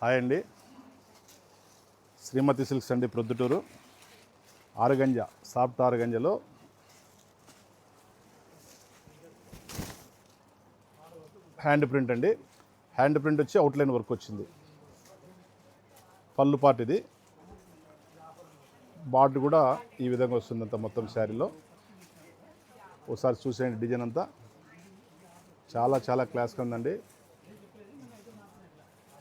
Hi అండి, Srimathi silks అండి, ప్రొద్దుటూరు. ఆరుగంజ, సాఫ్ట్ ఆరుగంజలో హ్యాండ్ ప్రింట్ అండి. హ్యాండ్ ప్రింట్ వచ్చి అవుట్లైన్ వర్క్ వచ్చింది. పళ్ళు పార్ట్ ఇది. బార్డర్ కూడా ఈ విధంగా వస్తుంది అంత మొత్తం శారీలో. ఒకసారి చూసేయండి, డిజైన్ అంతా చాలా చాలా క్లాస్గా ఉందండి.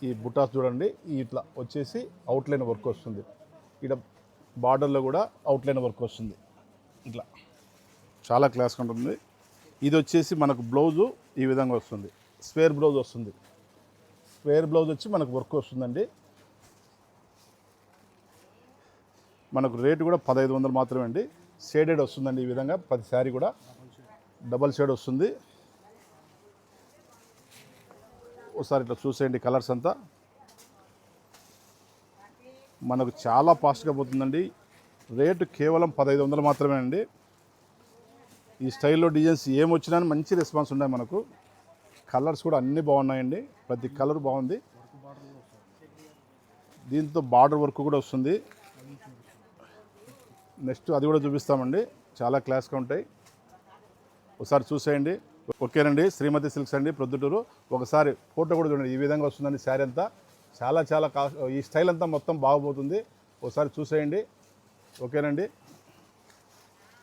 ఈ బుటాస్ చూడండి, ఇట్లా వచ్చేసి అవుట్లైన్ వర్క్ వస్తుంది. ఇక్కడ బార్డర్లో కూడా అవుట్లైన్ వర్క్ వస్తుంది. ఇట్లా చాలా క్లాస్గా ఉంటుంది. ఇది వచ్చేసి మనకు బ్లౌజు ఈ విధంగా వస్తుంది. స్క్వేర్ బ్లౌజ్ వస్తుంది. స్క్వేర్ బ్లౌజ్ వచ్చి మనకు వర్క్ వస్తుందండి. మనకు రేటు కూడా 1500 మాత్రమే అండి. షేడెడ్ వస్తుందండి ఈ విధంగా. ప్రతి శారీ కూడా డబల్ షేడ్ వస్తుంది. ఒకసారి ఇట్లా చూసేయండి, కలర్స్ అంతా మనకు చాలా ఫాస్ట్గా పోతుందండి. రేటు కేవలం 1500 మాత్రమే అండి. ఈ స్టైల్లో డిజైన్స్ ఏమొచ్చినా మంచి రెస్పాన్స్ ఉన్నాయి మనకు. కలర్స్ కూడా అన్నీ బాగున్నాయండి, ప్రతి కలర్ బాగుంది. దీంతో బార్డర్ వర్క్ కూడా వస్తుంది. నెక్స్ట్ అది కూడా చూపిస్తామండి, చాలా క్లాస్గా ఉంటాయి. ఒకసారి చూసేయండి. ఓకేనండి, శ్రీమతి సిల్క్స్ అండి, ప్రొద్దుటూరు. ఒకసారి ఫోటో కూడా చూడండి, ఈ విధంగా వస్తుందండి శారీ అంతా. చాలా చాలా ఈ స్టైల్ అంతా మొత్తం బాగుపోతుంది. ఒకసారి చూసేయండి. ఓకేనండి.